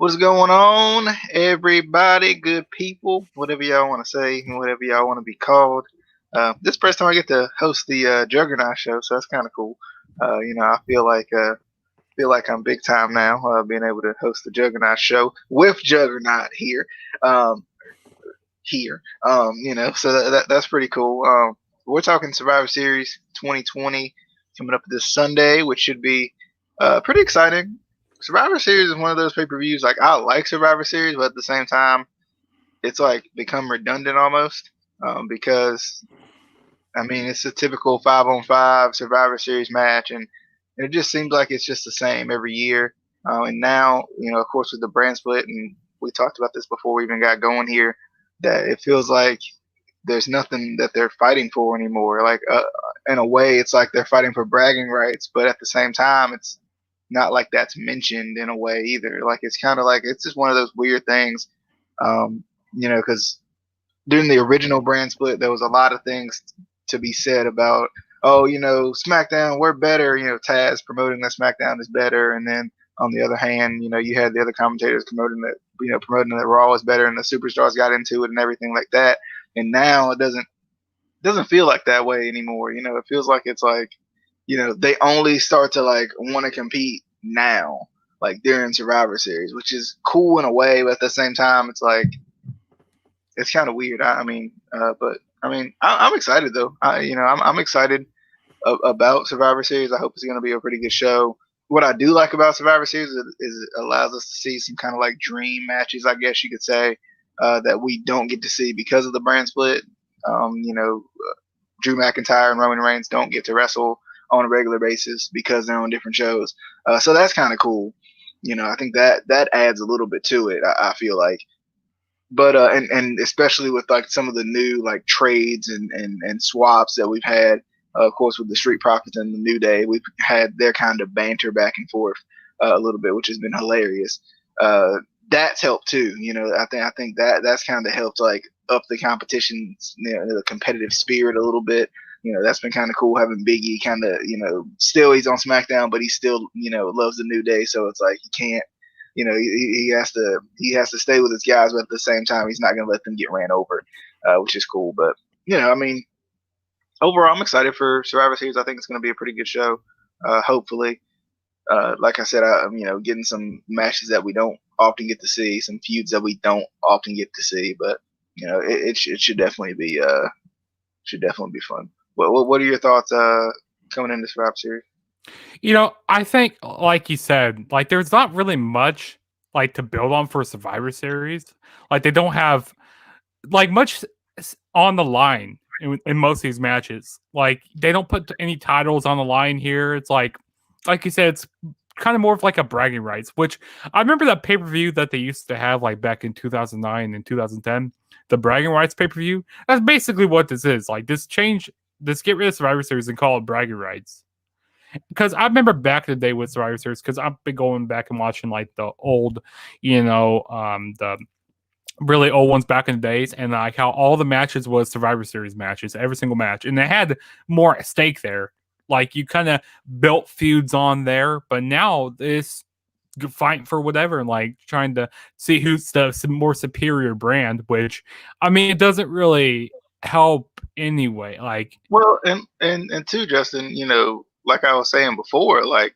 What's going on, everybody? Good people, whatever y'all want to say, whatever y'all want to be called. This first time I get to host the Juggernaut show, so that's kind of cool. I feel like I'm big time now, being able to host the Juggernaut show with Juggernaut here. Um, so that's pretty cool. We're talking Survivor Series 2020 coming up this Sunday, which should be pretty exciting. Survivor Series is one of those pay-per-views. Like, I like Survivor Series, but at the same time, it's like become redundant almost, because I mean it's a typical 5-on-5 Survivor Series match, and it just seems like it's just the same every year. And now, of course, with the brand split, and we talked about this before we even got going here, that it feels like there's nothing that they're fighting for anymore. Like, in a way, it's like they're fighting for bragging rights, but at the same time, it's not like that's mentioned in a way either. Like, it's kind of like it's just one of those weird things, because during the original brand split, there was a lot of things to be said about, oh, SmackDown, we're better. Taz promoting that SmackDown is better, and then on the other hand, you had the other commentators promoting that Raw was better, and the superstars got into it and everything like that. And now it doesn't feel like that way anymore. It feels like it's like, they only start to like want to compete now, like during Survivor Series, which is cool in a way, but at the same time, it's like it's kind of weird. But I mean, I'm excited though. I'm excited about Survivor Series. I hope it's going to be a pretty good show. What I do like about Survivor Series is it allows us to see some kind of like dream matches, I guess you could say, that we don't get to see because of the brand split. Drew McIntyre and Roman Reigns don't get to wrestle on a regular basis because they're on different shows. So that's kind of cool. I think that adds a little bit to it. I feel like, but and especially with like some of the new like trades and swaps that we've had. Of course, with the Street Profits and the New Day, we've had their kind of banter back and forth a little bit, which has been hilarious. That's helped too. I think that's kind of helped like up the competition, the competitive spirit a little bit. That's been kind of cool having Biggie kind of, still he's on SmackDown, but he still, loves the New Day. So it's like he can't, he has to stay with his guys, but at the same time, he's not going to let them get ran over, which is cool. But overall, I'm excited for Survivor Series. I think it's going to be a pretty good show. Hopefully, like I said, I'm getting some matches that we don't often get to see, some feuds that we don't often get to see. But it should definitely be fun. What are your thoughts coming into Survivor Series? I think, like you said, like there's not really much like to build on for Survivor Series. Like they don't have like much on the line in most of these matches. Like they don't put any titles on the line here. It's like you said, it's kind of more of like a bragging rights. Which I remember that pay per view that they used to have like back in 2009 and 2010, the bragging rights pay per view. That's basically what this is. Like this get rid of Survivor Series and call it bragging rights. Because I remember back in the day with Survivor Series, because I've been going back and watching like the old, the really old ones back in the days, and like how all the matches was Survivor Series matches, every single match, and they had more at stake there. Like you kind of built feuds on there, but now it's fighting for whatever and like trying to see who's the more superior brand. Which I mean, it doesn't really help anyway. Like, well, and too, Justin, like I was saying before, like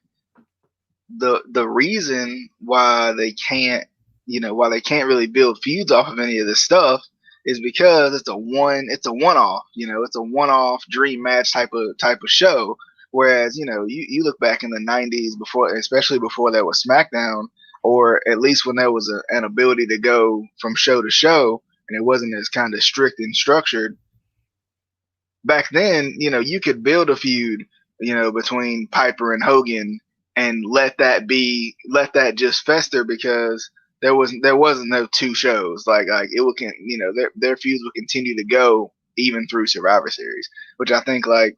the reason why they can't really build feuds off of any of this stuff is because it's a one-off, it's a one-off dream match type of show. Whereas, you look back in the 90s before, especially before there was SmackDown, or at least when there was an ability to go from show to show and it wasn't as kind of strict and structured. Back then, you could build a feud, between Piper and Hogan and let that just fester because there wasn't no two shows. Like it would their feuds would continue to go even through Survivor Series, which I think like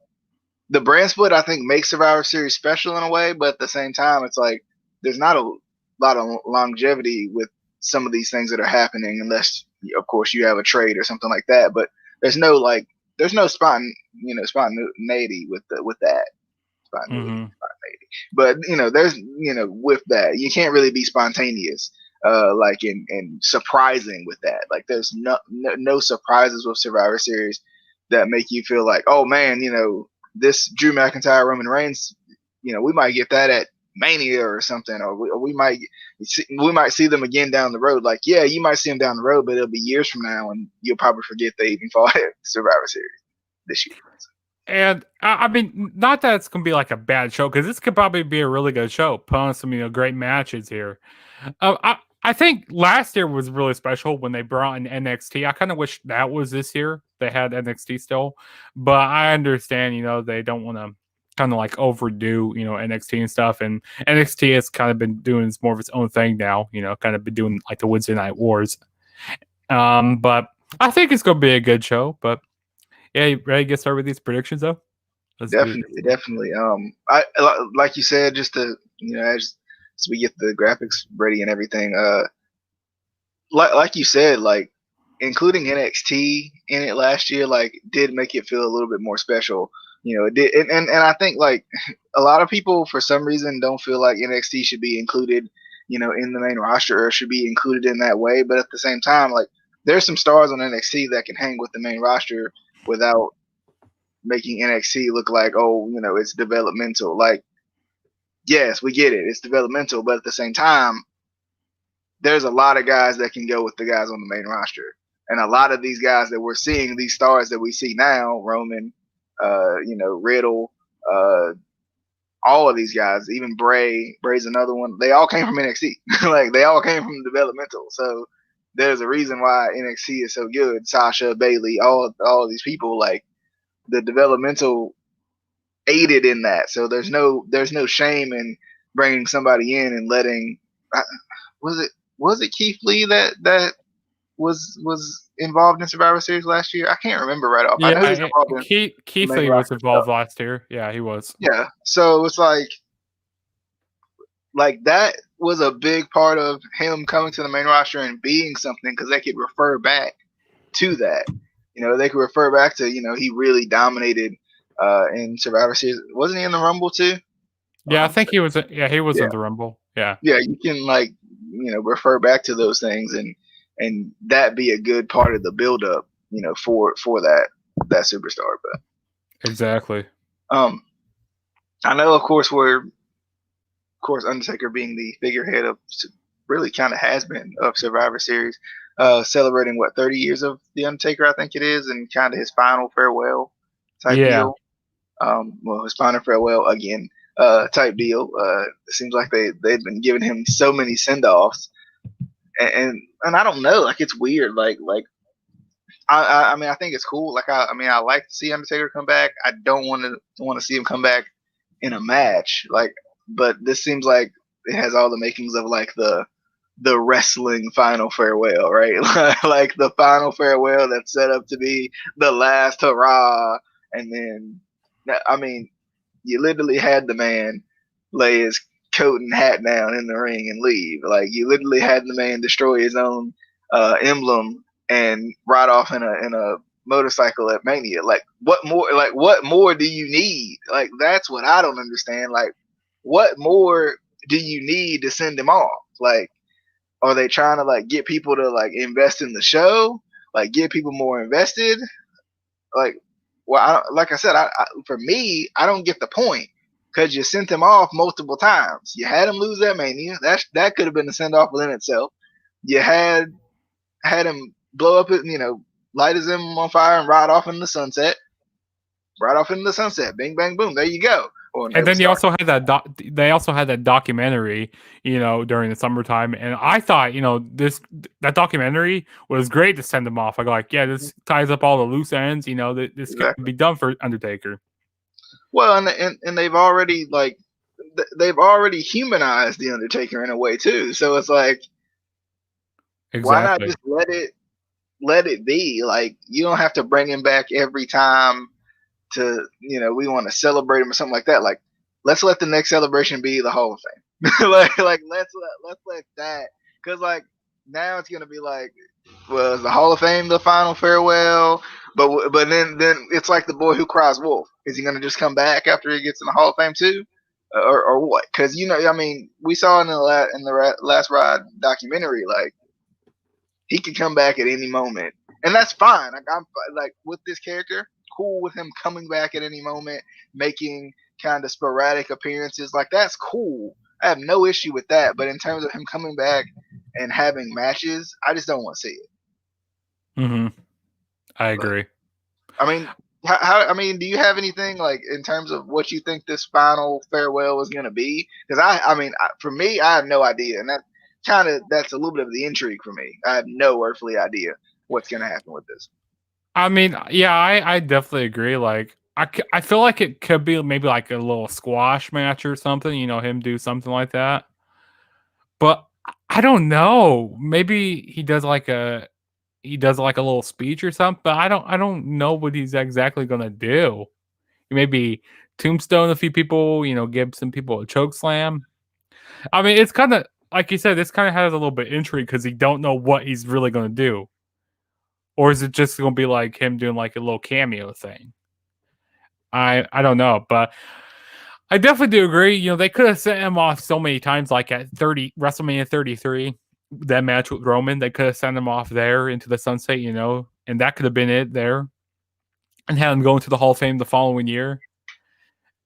the brand split I think makes Survivor Series special in a way, but at the same time it's like there's not a lot of longevity with some of these things that are happening unless of course you have a trade or something like that. But there's no spontaneity with that. Spontaneity. mm-hmm. But there's with that you can't really be spontaneous like and surprising with that. Like there's no surprises with Survivor Series that make you feel like, oh man, this Drew McIntyre Roman Reigns, we might get that at Mania or something, or we might see them again down the road. Like, yeah, you might see them down the road, but it'll be years from now, and you'll probably forget they even fought at Survivor Series this year. And I mean, not that it's gonna be like a bad show, because this could probably be a really good show. Put on some great matches here. I think last year was really special when they brought in NXT. I kind of wish that was this year. They had NXT still, but I understand, they don't want to kind of like overdo, NXT and stuff. And NXT has kind of been doing more of its own thing now, kind of been doing like the Wednesday Night Wars. But I think it's going to be a good show. But yeah, you ready to get started with these predictions though? Definitely. I like you said, just to as we get the graphics ready and everything. Like you said, like including NXT in it last year, like did make it feel a little bit more special. It did, and I think like a lot of people for some reason don't feel like NXT should be included, in the main roster or should be included in that way. But at the same time, like there's some stars on NXT that can hang with the main roster without making NXT look like, oh, it's developmental. Like, yes, we get it, it's developmental, but at the same time, there's a lot of guys that can go with the guys on the main roster. And a lot of these guys that we're seeing, these stars that we see now, Roman, Riddle, all of these guys, even Bray's another one. They all came from NXT. Like they all came from developmental. So there's a reason why NXT is so good. Sasha, Bayley, all of these people, like the developmental aided in that. So there's no shame in bringing somebody in and letting. Was it Keith Lee that was involved in Survivor Series last year? I can't remember right off. Yeah, I know he was involved in Keith Lee was involved last year. Yeah, he was. Yeah, so it's like that was a big part of him coming to the main roster and being something, because they could refer back to that. They could refer back to he really dominated in Survivor Series. Wasn't he in the Rumble too? Yeah, I think he was. Yeah, he was in the Rumble. Yeah. Yeah, you can refer back to those things and that be a good part of the build up, for that superstar. But exactly. I know, of course, Undertaker being the figurehead of really kind of has been of Survivor Series, celebrating 30 years of the Undertaker, I think it is, and kind of his final farewell type deal. His final farewell again. Type deal. It seems like they've been giving him so many send-offs, and I don't know. Like it's weird. Like I mean, I think it's cool. Like I like to see Undertaker come back. I don't want to see him come back in a match. Like, but this seems like it has all the makings of like the wrestling final farewell, right? Like the final farewell that's set up to be the last hurrah, and then I mean. You literally had the man lay his coat and hat down in the ring and leave. Like you literally had the man destroy his own emblem and ride off in a motorcycle at Mania. Like what more? Like what more do you need? Like that's what I don't understand. Like what more do you need to send him off? Like are they trying to like get people to like invest in the show? Like get people more invested? Like. Well, like I said, for me, I don't get the point because you sent him off multiple times. You had him lose that Mania. That could have been a send off within itself. You had him blow up, light his emblem on fire and ride off into the sunset. Right off into the sunset. Bing, bang, boom. There you go. And then you also had that. They also had that documentary, during the summertime, and I thought, that documentary was great to send them off. I go like, yeah, this ties up all the loose ends. This can be done for Undertaker. Well, and they've already humanized the Undertaker in a way too. So it's like, why not just let it be? Like you don't have to bring him back every time. To we want to celebrate him or something like that. Like let's let the next celebration be the Hall of Fame. like let's let that, because like now it's gonna be like, well, is the Hall of Fame the final farewell? But then it's like the boy who cries wolf. Is he gonna just come back after he gets in the Hall of Fame too? or what? Because I mean, we saw in the last ride documentary, like he could come back at any moment, and that's fine. Like, I'm like with this character, cool with him coming back at any moment, making kind of sporadic appearances. Like that's cool. I have no issue with that. But in terms of him coming back and having matches, I just don't want to see it. I agree. I mean, I mean, do you have anything like in terms of what you think this final farewell is going to be? Because I mean, for me, I have no idea, and that's a little bit of the intrigue for me. I have no earthly idea what's going to happen with this. I mean, yeah, I definitely agree. Like, I feel like it could be maybe like a little squash match or something. Him do something like that. But I don't know. Maybe he does like a little speech or something. But I don't know what he's exactly gonna do. Maybe tombstone a few people. Give some people a choke slam. I mean, it's kind of like you said. This kind of has a little bit of intrigue because you don't know what he's really gonna do. Or is it just going to be like him doing like a little cameo thing? I don't know, but I definitely do agree. They could have sent him off so many times, like at WrestleMania 33, that match with Roman. They could have sent him off there into the sunset, and that could have been it there, and had him go into the Hall of Fame the following year.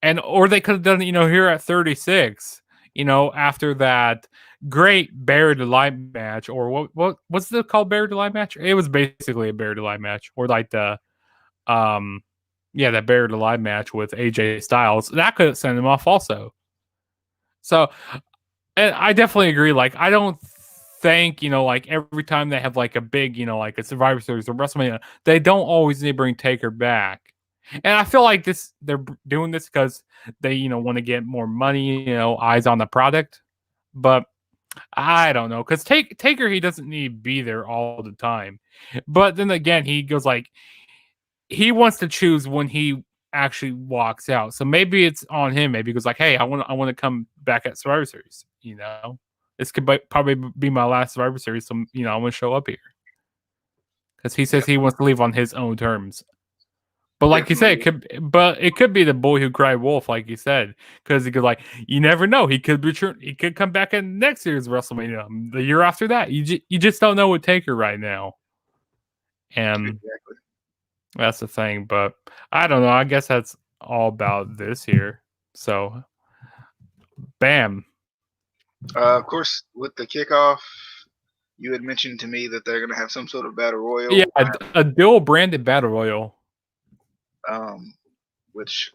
Or they could have done, here at 36, after that great buried alive match, or what's it called, buried alive match? It was basically a buried alive match, or like that buried alive match with AJ Styles. That could send him off also. So, and I definitely agree. Like, I don't think like every time they have like a big like a Survivor Series or WrestleMania, they don't always need to bring Taker back. And I feel like they're doing this because they want to get more money, eyes on the product. But I don't know, because Taker, he doesn't need to be there all the time. But then again, he goes like he wants to choose when he actually walks out. So maybe it's on him. Maybe he goes like, hey, I want to come back at Survivor Series. This could probably be my last Survivor Series. So I want to show up here because he says he wants to leave on his own terms. But like you said, it could be the boy who cried wolf, like you said, because he could you never know. He could return. He could come back in next year's WrestleMania, the year after that. You just don't know with Taker right now, and Exactly. That's the thing. But I don't know. I guess that's all about this here. So, bam. Of course, with the kickoff, you had mentioned to me that they're going to have some sort of battle royal. Yeah, a dual branded battle royal. Which,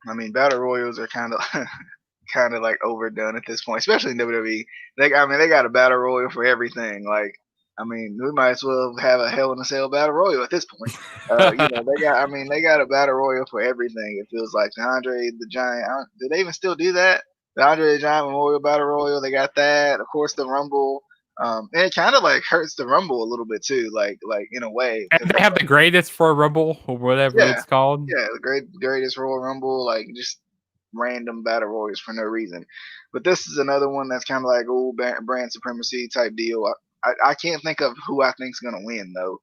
I mean, battle royals are kind of like overdone at this point, especially in WWE. They got a battle royal for everything. Like, I mean, we might as well have a Hell in a Cell battle royal at this point. They got a battle royal for everything. It feels like the Andre the Giant. Do they even still do that? The Andre the Giant Memorial Battle Royal. They got that. Of course, the Rumble. And it kind of like hurts the Rumble a little bit too, like in a way. And they have the greatest for Rumble or whatever it's called. Yeah, the greatest Royal Rumble, like just random battle royals for no reason. But this is another one that's kind of like brand supremacy type deal. I can't think of who I think's gonna win though.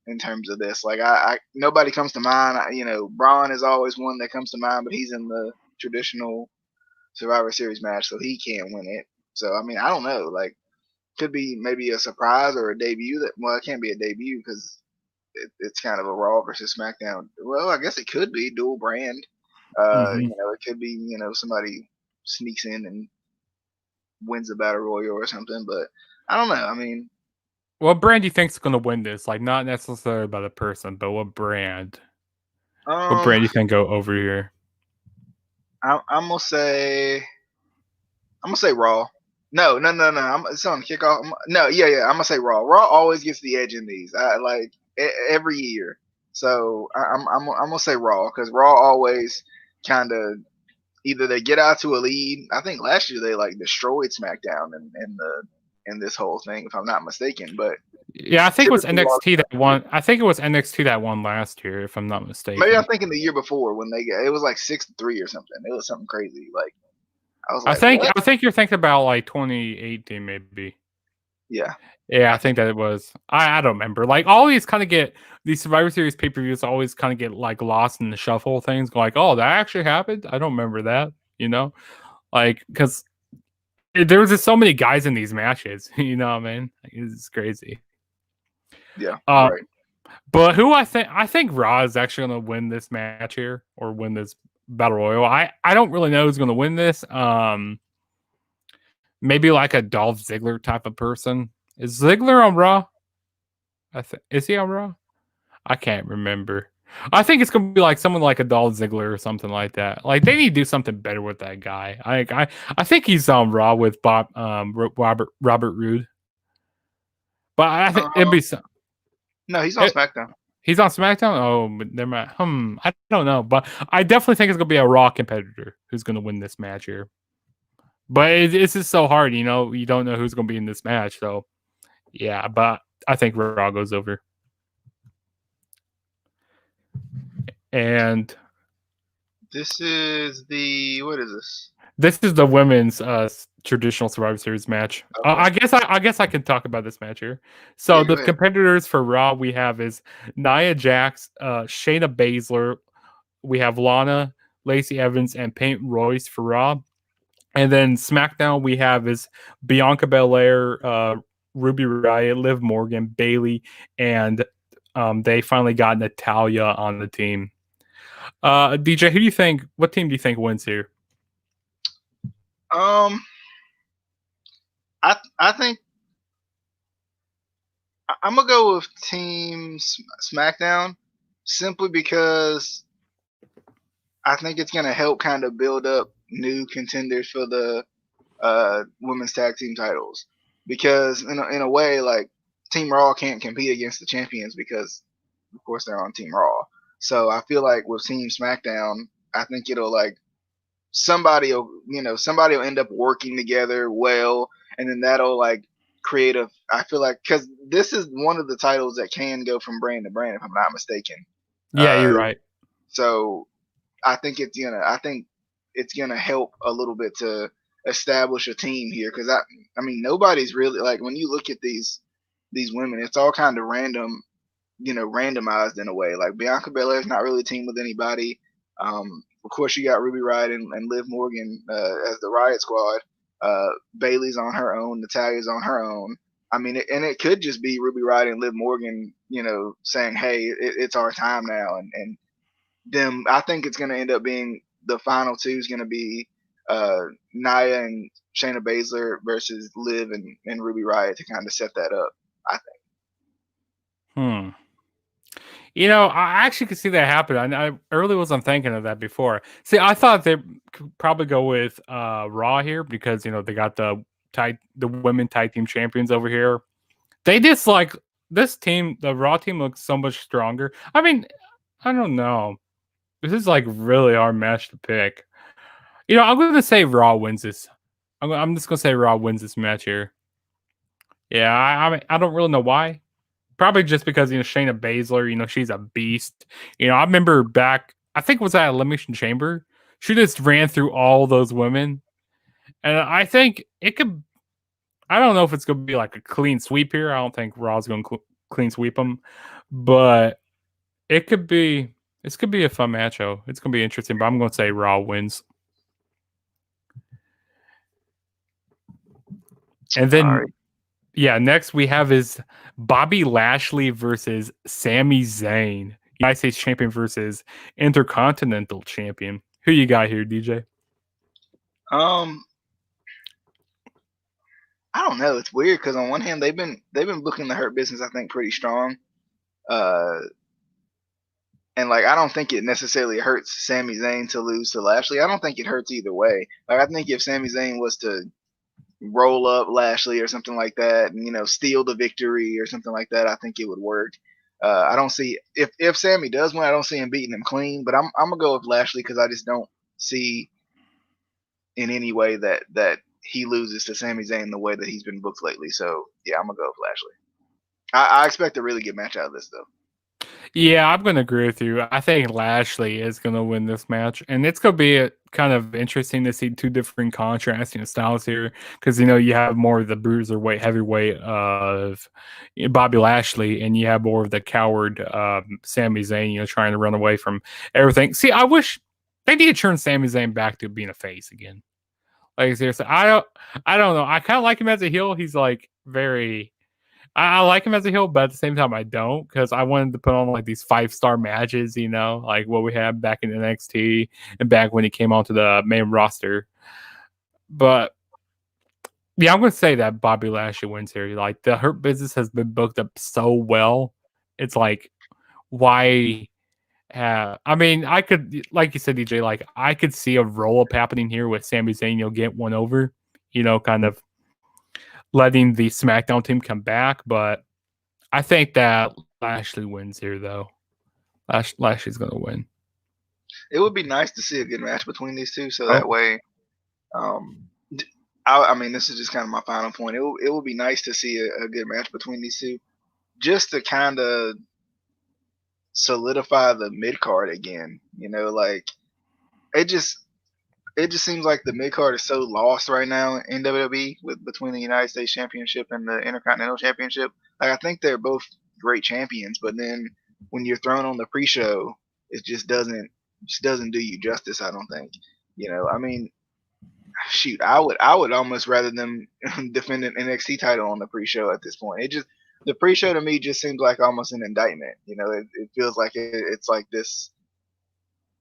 In terms of this, like nobody comes to mind. Braun is always one that comes to mind, but he's in the traditional Survivor Series match, so he can't win it. So I mean, I don't know. Like, could be maybe a surprise or a debut. It can't be a debut because it's kind of a Raw versus SmackDown. Well, I guess it could be dual brand. It could be somebody sneaks in and wins the battle royal or something. But I don't know. I mean, what brand do you think's going to win this? Like, not necessarily about the person, but what brand? What brand do you think go over here? I'm gonna say Raw. No. It's on Kickoff. I'm gonna say Raw. Raw always gets the edge in these. Every year. So I'm gonna say Raw because Raw always kind of either they get out to a lead. I think last year they destroyed SmackDown in this whole thing, if I'm not mistaken. But yeah, I think it was NXT that won. I think it was NXT that won last year, if I'm not mistaken. Maybe I'm thinking the year before when it was like 6-3 or something. It was something crazy. Like I was like, I think you're thinking about like 2018, maybe. Yeah. Yeah, I think that it was. I don't remember. Like all these kind of get these Survivor Series pay-per-views always kind of get like lost in the shuffle things. Like, oh, that actually happened. I don't remember that. You know, like because there was just so many guys in these matches. You know what I mean? Like, it's crazy. Yeah, Uh, right. but who I think Raw is actually going to win this match here or win this battle royal. I don't really know who's going to win this. Maybe like a Dolph Ziggler type of person. Is Ziggler on Raw? Is he on Raw? I can't remember. I think it's gonna be like someone like a Dolph Ziggler or something like that. Like they need to do something better with that guy. I think he's on Raw with Robert Roode, but I think it'd Um, be some. no, he's on It, SmackDown. he's on SmackDown. Oh, but never mind. I don't know, but I definitely think it's gonna be a Raw competitor who's gonna win this match here. But it's just so hard, you know. You don't know who's gonna be in this match, so yeah. But I think Raw goes over. And This is the what is this? this is the women's traditional Survivor Series match. Okay. I guess I can talk about this match here. So Yeah, go the ahead. competitors for Raw we have is Nia Jax, Shayna Baszler. We have Lana, Lacey Evans, and Peyton Royce for Raw. And then SmackDown we have is Bianca Belair, Ruby Riott, Liv Morgan, Bailey, and they finally got Natalia on the team. DJ, who do you think? What team do you think wins here? Um, I think I'm gonna go with Team SmackDown simply because I think it's gonna help kind of build up new contenders for the women's tag team titles. Because in a way, like Team Raw can't compete against the champions because, of course, they're on Team Raw. So I feel like with Team SmackDown, I think it'll like somebody will end up working together well, and then that'll like create a. I feel like because this is one of the titles that can go from brand to brand, if I'm not mistaken. Yeah, Uh, you're right. so I think it's gonna help a little bit to establish a team here because I mean nobody's really like when you look at these women, it's all kind of random, randomized in a way. Like Bianca Belair's not really a team with anybody. Of course, you got Ruby Riott and Liv Morgan as the Riot Squad. Bailey's on her own. Natalia's on her own. I mean, and it could just be Ruby Riott and Liv Morgan, saying, "Hey, it's our time now," and them. I think it's going to end up being the final two is going to be Nia and Shayna Baszler versus Liv and Ruby Riott to kind of set that up. I think. Hmm. You know, I actually could see that happen. I really wasn't thinking of that before. See, I thought they could probably go with Raw here because they got the women tag team champions over here. They just like this team. The Raw team looks so much stronger. I mean, I don't know. This is like really hard match to pick. I'm going to say Raw wins this. I'm just going to say Raw wins this match here. Yeah, I don't really know why. Probably just because Shayna Baszler, she's a beast. I remember back, I think it was at Elimination Chamber. She just ran through all those women, and I think it could. I don't know if it's going to be like a clean sweep here. I don't think Raw's going to clean sweep them, but it could be. This could be a fun match. Oh, it's going to be interesting. But I'm going to say Raw wins. And then, yeah, next we have is Bobby Lashley versus Sami Zayn, United States Champion versus Intercontinental Champion. Who you got here, DJ? I don't know. It's weird because on one hand they've been booking the Hurt Business I think pretty strong, uh, and like I don't think it necessarily hurts Sami Zayn to lose to Lashley. I don't think it hurts either way. Like I think if Sami Zayn was to roll up Lashley or something like that, and steal the victory or something like that, I think it would work. I don't see if Sami does win, I don't see him beating him clean. But I'm gonna go with Lashley because I just don't see in any way that he loses to Sami Zayn the way that he's been booked lately. So yeah, I'm gonna go with Lashley. I expect a really good match out of this though. Yeah, I'm going to agree with you. I think Lashley is going to win this match, and it's going to be kind of interesting to see two different contrasting styles here because you have more of the bruiserweight, heavyweight of Bobby Lashley, and you have more of the coward Sami Zayn, trying to run away from everything. See, I wish They need to turn Sami Zayn back to being a face again. Like seriously, I don't know. I kind of like him as a heel. He's like very. I like him as a heel, but at the same time, I don't because I wanted to put on like these 5-star matches, like what we had back in NXT and back when he came onto the main roster. But yeah, I'm going to say that Bobby Lashley wins here. Like the Hurt Business has been booked up so well. It's like, why? I mean, I could, like you said, DJ, like I could see a roll up happening here with Sami Zayn. Get one over, kind of letting the SmackDown team come back. But I think that Lashley wins here, though. Lashley's going to win. It would be nice to see a good match between these two, so that way, I mean, this is just kind of my final point. It would be nice to see a good match between these two, just to kind of solidify the mid card again. Like it just seems like the mid card is so lost right now in WWE between the United States Championship and the Intercontinental Championship. Like I think they're both great champions, but then when you're thrown on the pre-show, it just doesn't do you justice. I don't think. I mean, shoot, I would almost rather them defend an NXT title on the pre-show at this point. The pre-show to me just seems like almost an indictment. It feels like it's like this.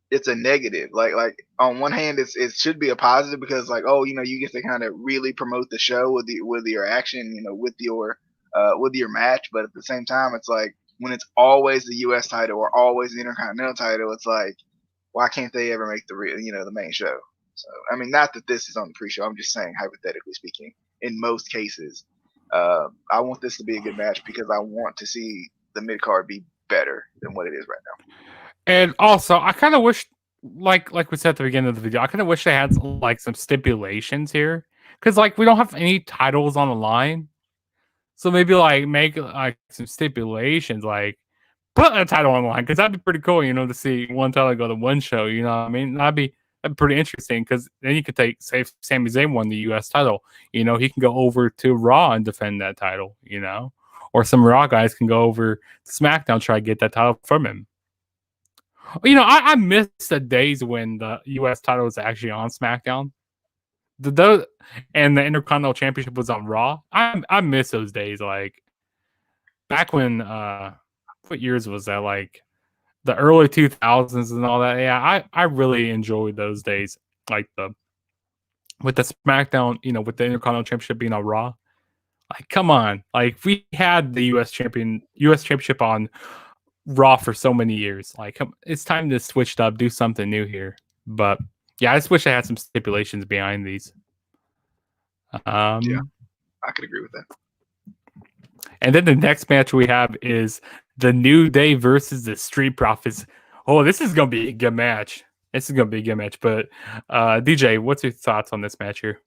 It's a negative. Like on one hand, it should be a positive because like you get to kind of really promote the show with your action, with your match. But at the same time, it's like when it's always the U.S. title or always the Intercontinental title, it's like why can't they ever make the main show? So I mean, not that this is on the pre-show. I'm just saying hypothetically speaking, in most cases, I want this to be a good match because I want to see the mid card be better than what it is right now. And also, I kind of wish, like we said at the beginning of the video, I kind of wish they had like some stipulations here because like we don't have any titles on the line, so maybe like make like some stipulations, like put a title on the line because that'd be pretty cool, to see one title go to one show. You know what I mean? That'd be pretty interesting because then you could say if Sami Zayn won the U.S. title, he can go over to Raw and defend that title, or some Raw guys can go over to SmackDown try to get that title from him. I miss the days when the U.S. title was actually on SmackDown. And the Intercontinental Championship was on Raw. I miss those days. Like back when, what years was that? Like the early 2000s and all that. Yeah, I really enjoyed those days. Like with the SmackDown, with the Intercontinental Championship being on Raw. Like, come on! Like we had the U.S. Championship on Raw for so many years. Like it's time to switch it up, do something new here. But yeah, I just wish I had some stipulations behind these. Yeah, I could agree with that. And then the next match we have is the New Day versus the Street Profits. Oh, this is gonna be a good match. But DJ, what's your thoughts on this match here?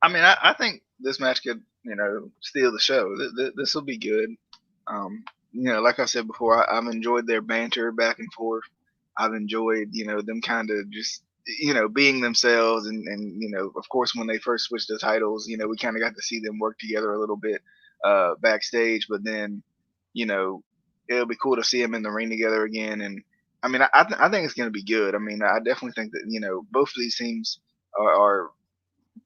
I mean, I think this match could, steal the show. This will be good. Like I said before, I've enjoyed their banter back and forth. I've enjoyed, them kind of just, being themselves. And of course, when they first switched the titles, we kind of got to see them work together a little bit backstage. But then, it'll be cool to see them in the ring together again. And I mean, I think it's going to be good. I mean, I definitely think that, both of these teams are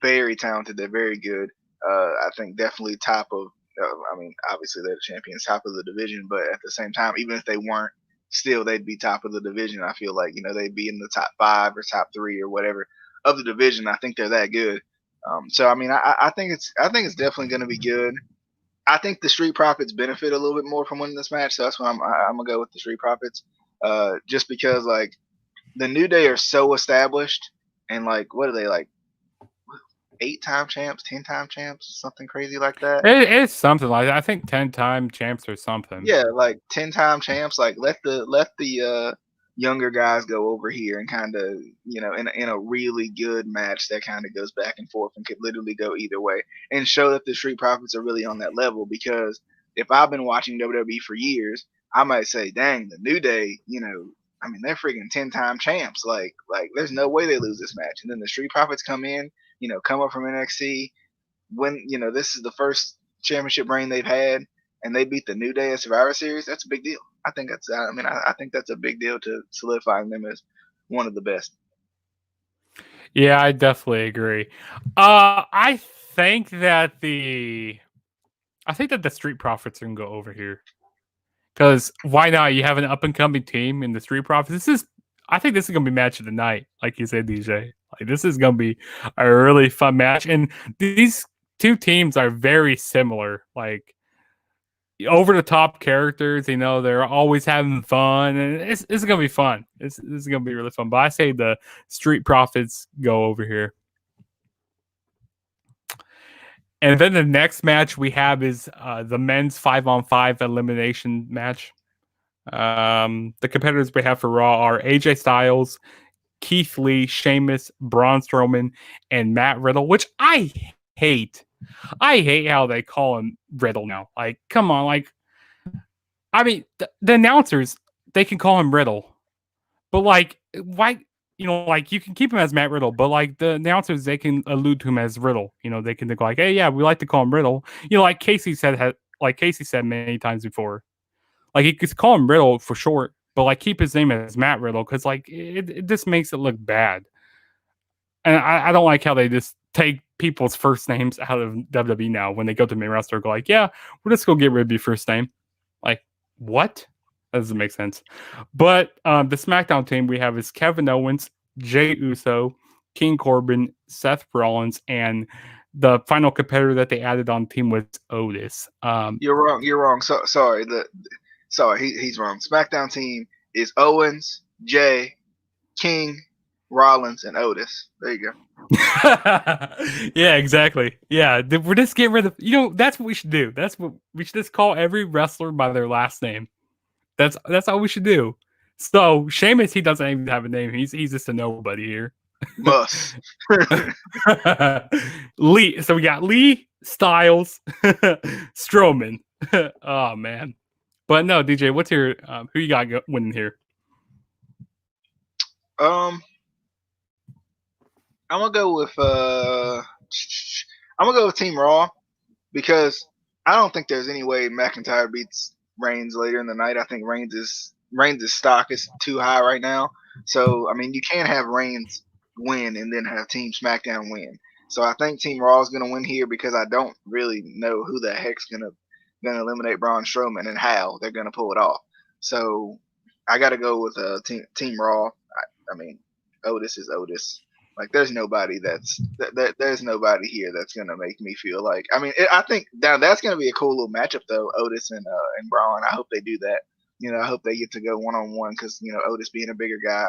very talented. They're very good. I think definitely top of, I mean, obviously they're the champions, top of the division, but at the same time, even if they weren't, still they'd be top of the division. I feel like they'd be in the top 5 or top 3 or whatever of the division. I think they're that good. So I mean, I think it's definitely going to be good. I think the Street Profits benefit a little bit more from winning this match, so that's why I'm gonna go with the Street Profits. Just because like the New Day are so established, and like what are they like? 8-time champs, 10-time champs, something crazy like that. It's something like that. I think 10-time champs or something. Yeah, like 10-time champs. Like let the younger guys go over here and kind of in a really good match that kind of goes back and forth and could literally go either way and show that the Street Profits are really on that level. Because if I've been watching WWE for years, I might say, dang, the New Day, I mean, they're freaking 10-time champs. Like there's no way they lose this match. And then the Street Profits come in. Come up from NXT, when this is the first championship reign they've had, and they beat the New Day at Survivor Series. That's a big deal. I think that's. I think that's a big deal to solidifying them as one of the best. Yeah, I definitely agree. I think that the Street Profits are gonna go over here. Because why not? You have an up and coming team in the Street Profits. I think this is gonna be match of the night, like you said, DJ. Like this is gonna be a really fun match, and these two teams are very similar. Like over the top characters, they're always having fun, and it's gonna be fun. This is gonna be really fun. But I say the Street Profits go over here. And then the next match we have is the men's 5-on-5 elimination match. The competitors we have for Raw are AJ Styles, Keith Lee, Sheamus, Braun Strowman, and Matt Riddle, which I hate. I hate how they call him Riddle now. Like, come on. Like, I mean, the announcers, they can call him Riddle. But, like, why? Like, you can keep him as Matt Riddle, but, like, the announcers, they can allude to him as Riddle. They can think, like, hey, yeah, we like to call him Riddle. Like Casey said many times before. Like, you could call him Riddle for short, but, like, keep his name as Matt Riddle because, like, it just makes it look bad. And I don't like how they just take people's first names out of WWE now when they go to main roster. Go like, yeah, we're just gonna get rid of your first name. Like, what? That doesn't make sense. But the SmackDown team we have is Kevin Owens, Jey Uso, King Corbin, Seth Rollins, and the final competitor that they added on the team was Otis. You're wrong. You're wrong. Sorry. He's wrong. SmackDown team is Owens, Jay, King, Rollins, and Otis. There you go. Yeah, exactly. Yeah, we're just getting rid of. That's what we should do. That's what we should just call every wrestler by their last name. That's all we should do. So Sheamus, he doesn't even have a name. He's just a nobody here. Must. Lee. So we got Lee, Styles, Strowman. Oh man. But no, DJ, what's your who you got winning here? I'm gonna go with Team Raw because I don't think there's any way McIntyre beats Reigns later in the night. I think Reigns' stock is too high right now. So I mean, you can't have Reigns win and then have Team SmackDown win. So I think Team Raw is gonna win here because I don't really know who the heck's gonna eliminate Braun Strowman and how they're gonna pull it off. So I got to go with Team Raw. I mean, Otis is Otis. Like, there's nobody there's nobody here that's gonna make me feel like. I mean, I think that's gonna be a cool little matchup though. Otis and Braun. I hope they do that. I hope they get to go 1-on-1 because Otis being a bigger guy,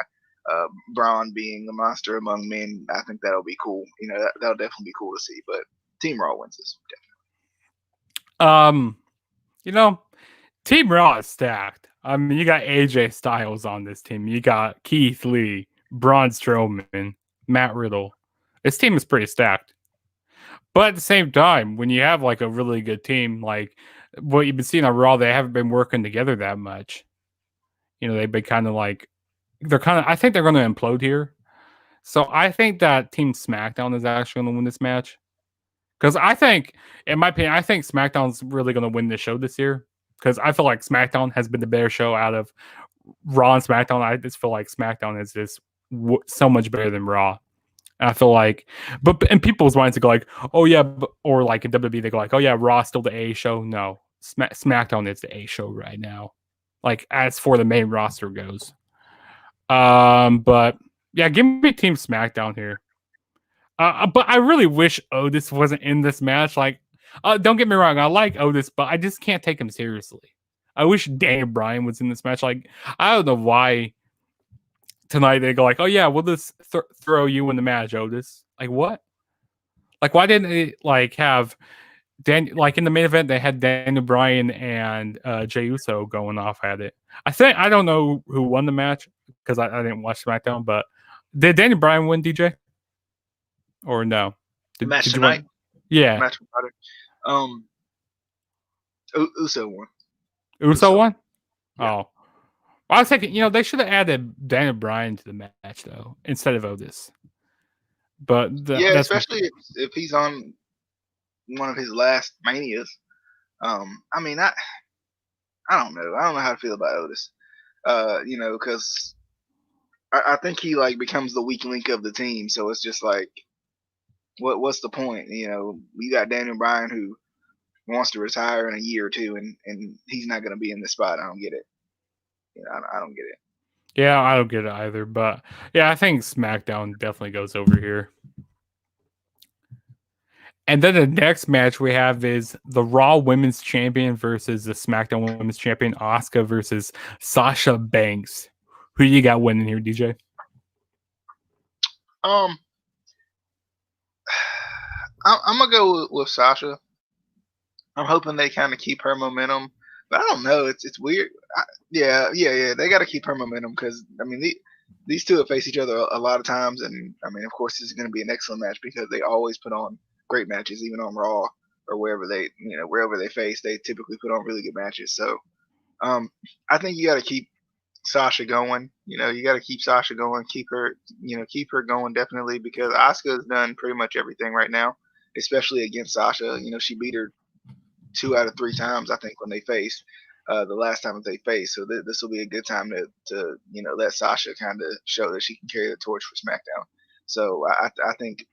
Braun being the monster among men. I think that'll be cool. That'll definitely be cool to see. But Team Raw wins this. Definitely. Team Raw is stacked. I mean, you got AJ Styles on this team. You got Keith Lee, Braun Strowman, Matt Riddle. This team is pretty stacked. But at the same time, when you have like a really good team, like what you've been seeing on Raw, they haven't been working together that much. They've been kind of like I think they're going to implode here. So I think that Team SmackDown is actually going to win this match. Because I think, in my opinion, I think SmackDown's really going to win this show this year. Because I feel like SmackDown has been the better show out of Raw and SmackDown. I just feel like SmackDown is just so much better than Raw. And I feel like, but in people's minds, they go like, oh yeah, or like in WWE, they go like, oh yeah, Raw's still the A show. No, SmackDown is the A show right now. Like as for the main roster goes. But yeah, give me Team SmackDown here. But I really wish Otis wasn't in this match. Like, don't get me wrong, I like Otis, but I just can't take him seriously. I wish Daniel Bryan was in this match. Like, I don't know why tonight they go like, oh yeah, we'll just throw you in the match, Otis. Like, what? Like, why didn't they like have like in the main event they had Daniel Bryan and Jey Uso going off at it. I don't know who won the match because I didn't watch SmackDown, but did Daniel Bryan win, DJ? Or no? Match tonight? Yeah. Match Uso won. Uso won? Yeah. Oh. I was thinking, they should have added Daniel Bryan to the match, though, instead of Otis. But yeah, especially if he's on one of his last Manias. I mean, I don't know. I don't know how to feel about Otis. Because I think he like becomes the weak link of the team. So it's just like, what's the point? You know, you got Daniel Bryan who wants to retire in a year or two, and he's not going to be in this spot. I don't get it. You know, I don't get it. Yeah, I don't get it either. But yeah, I think SmackDown definitely goes over here. And then the next match we have is the Raw Women's Champion versus the SmackDown Women's Champion, Asuka versus Sasha Banks. Who do you got winning here, DJ? I'm gonna go with Sasha. I'm hoping they kind of keep her momentum, but I don't know. It's weird. Yeah. They got to keep her momentum because I mean these two have faced each other a lot of times, and I mean of course this is going to be an excellent match because they always put on great matches, even on Raw or wherever they face. They typically put on really good matches. So I think you got to keep Sasha going. You know, you got to keep Sasha going, keep her going definitely because Asuka's done pretty much everything right now, especially against Sasha. You know, she beat her 2 out of 3 times I think when they faced the last time that they faced. So this will be a good time to let Sasha kind of show that she can carry the torch for SmackDown. So I think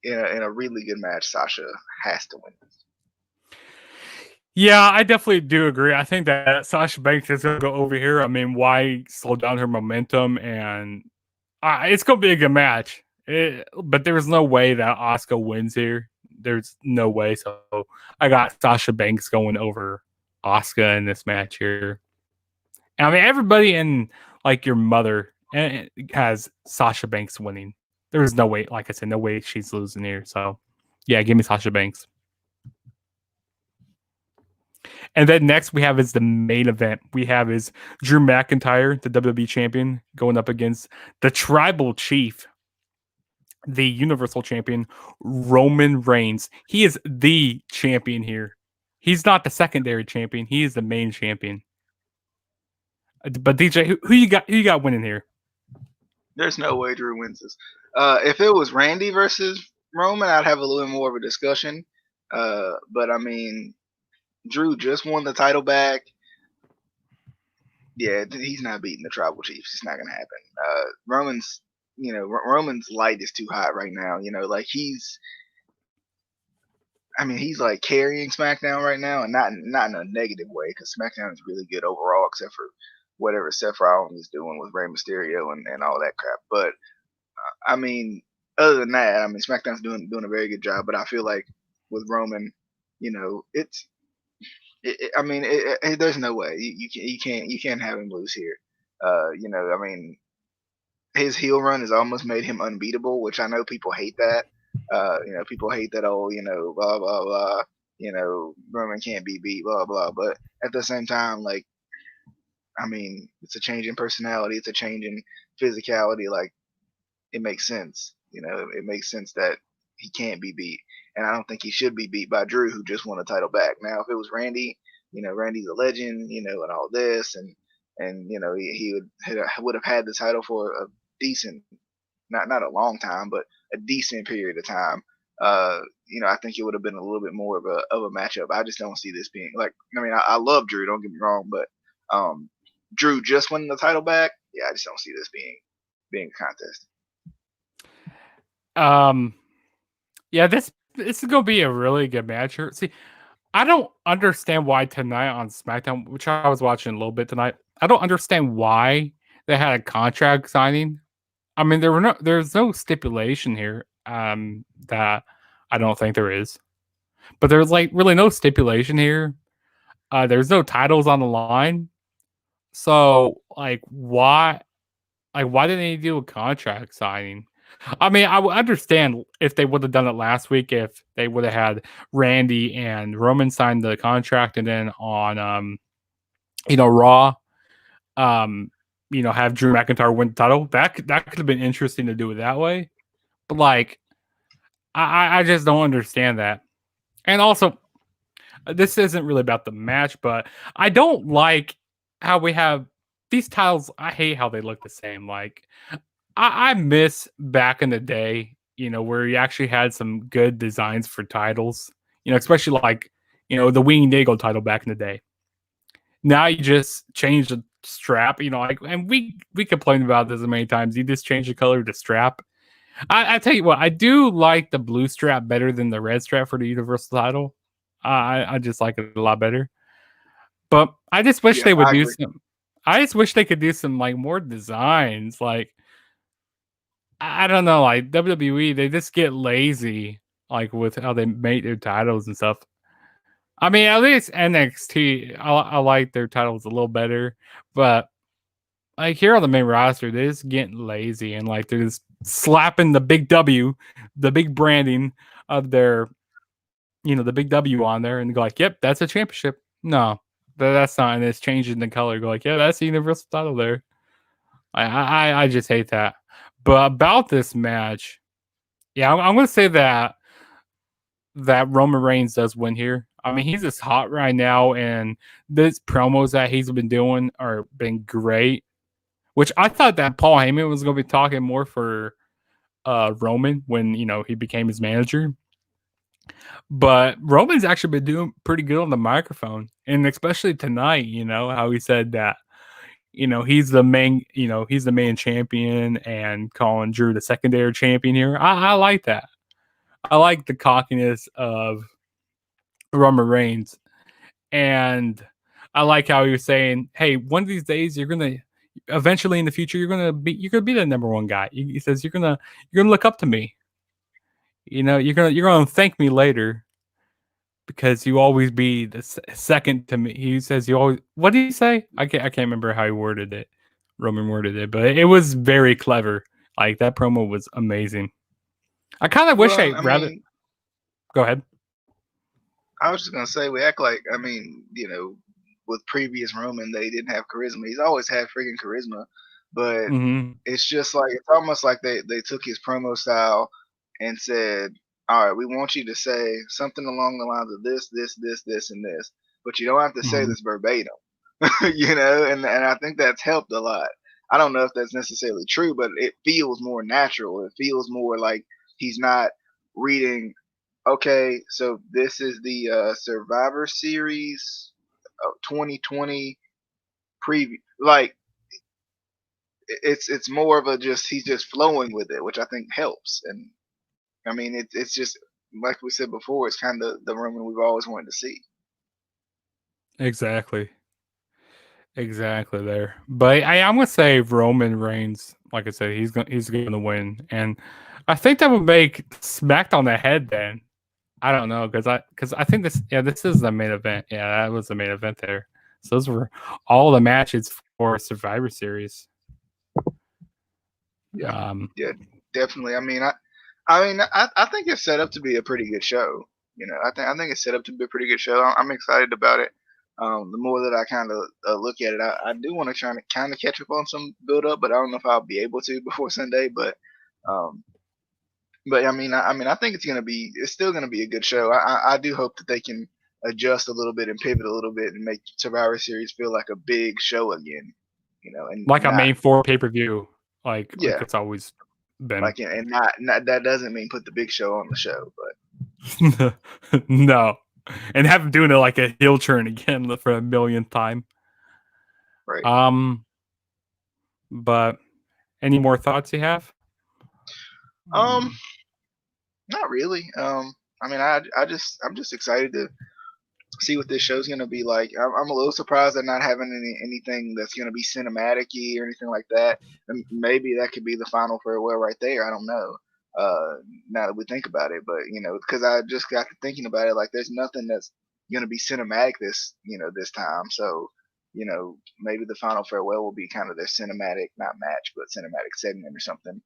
in a really good match, Sasha has to win. Yeah, I definitely do agree. I think that Sasha Banks is going to go over here. I mean, why slow down her momentum? And it's going to be a good match. But there's no way that Asuka wins here. There's no way. So I got Sasha Banks going over Asuka in this match here. And I mean, everybody in like your mother has Sasha Banks winning. There's no way, like I said, no way she's losing here. So yeah, give me Sasha Banks. And then next we have is the main event. We have is Drew McIntyre, the WWE champion, going up against the Tribal Chief, the Universal Champion, Roman Reigns. He is the champion here. He's not the secondary champion. He is the main champion. But DJ, who you got? Who you got winning here? There's no way Drew wins this. If it was Randy versus Roman, I'd have a little more of a discussion. But I mean, Drew just won the title back. Yeah, he's not beating the Tribal Chiefs. It's not gonna happen. Roman's light is too high right now. You know, like he's like carrying SmackDown right now, and not in a negative way because SmackDown is really good overall, except for whatever Seth Rollins is doing with Rey Mysterio and all that crap. But I mean, other than that, I mean SmackDown's doing a very good job. But I feel like with Roman, you know, there's no way you can't have him lose here. I mean, his heel run has almost made him unbeatable, which I know people hate that. People hate that old, blah blah blah. Roman can't be beat, blah blah. But at the same time, like, I mean, it's a change in personality, it's a change in physicality. Like, it makes sense. It makes sense that he can't be beat, and I don't think he should be beat by Drew, who just won a title back. Now, if it was Randy, Randy's a legend, and all this, and he would have had the title for a decent, not a long time, but a decent period of time. I think it would have been a little bit more of a matchup. I just don't see this being like. I mean, I love Drew. Don't get me wrong, but Drew just winning the title back. Yeah, I just don't see this being a contest. Yeah, this is gonna be a really good match here. See, I don't understand why tonight on SmackDown, which I was watching a little bit tonight. I don't understand why they had a contract signing. I mean, there's no stipulation here. That I don't think there is, but there's like really no stipulation here. There's no titles on the line, so like why didn't they do a contract signing? I mean, I would understand if they would have done it last week, if they would have had Randy and Roman sign the contract, and then on Raw, have Drew McIntyre win the title. That could have been interesting to do it that way. But like, I just don't understand that. And also, this isn't really about the match, but I don't like how we have these titles. I hate how they look the same. Like, I miss back in the day, where you actually had some good designs for titles, especially like, the Winged Eagle title back in the day. Now you just change strap, like, and we complained about this many times. You just change the color of the strap. I tell you what, I do like the blue strap better than the red strap for the Universal title. I just like it a lot better. But I just wish they would I do agree. some. I just wish they could do some like more designs. Like I don't know, like WWE, they just get lazy, like with how they make their titles and stuff. I mean, at least NXT, I like their titles a little better, but like here on the main roster, they're just getting lazy and like they're just slapping the big W, the big branding of their, the big W on there, and go like, "Yep, that's a championship." No, that's not. And it's changing the color. Go like, "Yeah, that's the Universal title there." I just hate that. But about this match, yeah, I'm gonna say that Roman Reigns does win here. I mean, he's just hot right now, and these promos that he's been doing are been great. Which I thought that Paul Heyman was going to be talking more for Roman when he became his manager, but Roman's actually been doing pretty good on the microphone, and especially tonight. How he said that he's the main champion, and calling Drew the secondary champion here. I like that. I like the cockiness of Roman Reigns, and I like how he was saying, "Hey, one of these days eventually in the future, you're gonna be the number one guy." He says, "You're gonna look up to me. You're gonna thank me later because you always be the second to me." He says, "You always." What did he say? I can't remember how he worded it. Roman worded it, but it was very clever. Like that promo was amazing. I kind of wish Well, I rather. Go ahead. I was just gonna say we act like with previous Roman they didn't have charisma. He's always had freaking charisma, but Mm-hmm. it's just like it's almost like they took his promo style and said, "All right, we want you to say something along the lines of this, and this, but you don't have to say Mm-hmm. this verbatim." And I think that's helped a lot. I don't know if that's necessarily true, but it feels more natural. It feels more like he's not reading. Okay, so this is the Survivor Series of 2020 preview. Like it's more of a just he's just flowing with it, which I think helps. And I mean it's just like we said before, it's kind of the Roman we've always wanted to see. Exactly. Exactly there. But I'm gonna say Roman Reigns, like I said, he's gonna win. And I think that would make smacked on the head then. I don't know, because I think this is the main event. Yeah, that was the main event there. So those were all the matches for Survivor Series. Yeah, Um yeah, definitely. I think it's set up to be a pretty good show. I think it's set up to be a pretty good show. I'm excited about it. The more that I kind of look at it, I do want to try to kind of catch up on some build up, but I don't know if I'll be able to before Sunday. Um, but I think it's still gonna be a good show. I do hope that they can adjust a little bit and pivot a little bit and make Survivor Series feel like a big show again. And like a not main 4 pay-per-view, like yeah, it's always been. like and not that doesn't mean put the big show on the show, but No. And have him doing it like a heel turn again for a millionth time. right. Um but any more thoughts you have? Um, not really. I'm just excited to see what this show's gonna be like. I'm a little surprised at not having anything that's gonna be cinematic-y or anything like that. And maybe that could be the final farewell right there. I don't know. Now that we think about it, but because I just got to thinking about it, like there's nothing that's gonna be cinematic this time. So maybe the final farewell will be kind of their cinematic, not match, but cinematic segment or something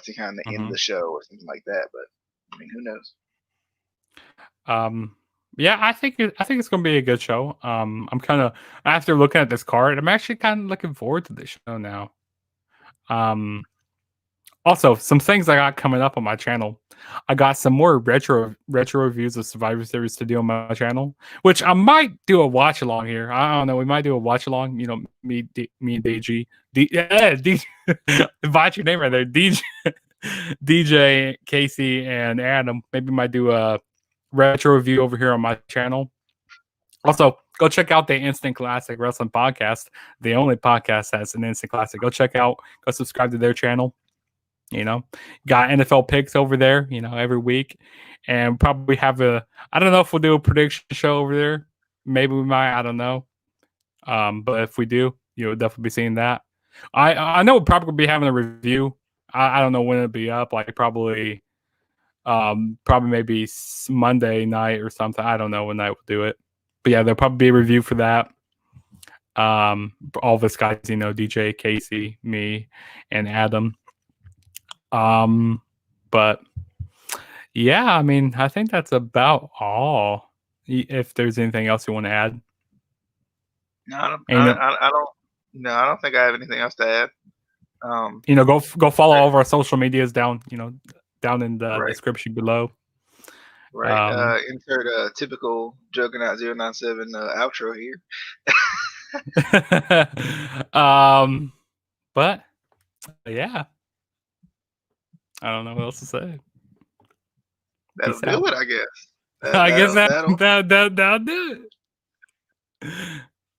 to kind of end Mm-hmm. the show or something like that. But I mean, who knows? Yeah, I think it's gonna be a good show. I'm kind of after looking at this card, I'm actually kind of looking forward to this show now. Um, Also, some things I got coming up on my channel. I got some more retro reviews of Survivor Series to do on my channel, which I might do a watch along here. I don't know. We might do a watch along. Me and DG. DJ. Invite your name right there. DJ, DJ, Casey, and Adam. Maybe might do a retro review over here on my channel. Also, go check out the Instant Classic Wrestling Podcast, the only podcast that's an Instant Classic. Go subscribe to their channel. Got NFL picks over there, every week. And probably I don't know if we'll do a prediction show over there. Maybe we might, I don't know. But if we do, you'll definitely be seeing that. I know we'll probably be having a review. I don't know when it'll be up, like probably maybe Monday night or something. I don't know when night we'll do it. But yeah, there'll probably be a review for that. All of us guys, DJ, Casey, me, and Adam. But yeah, I mean, I think that's about all. If there's anything else you want to add. No, I don't think I have anything else to add. Go follow all of our social medias down in the description below. Right. Insert a typical Juggernaut 097 outro here. But yeah, I don't know what else to say. That'll do it, I guess. I guess that'll do it.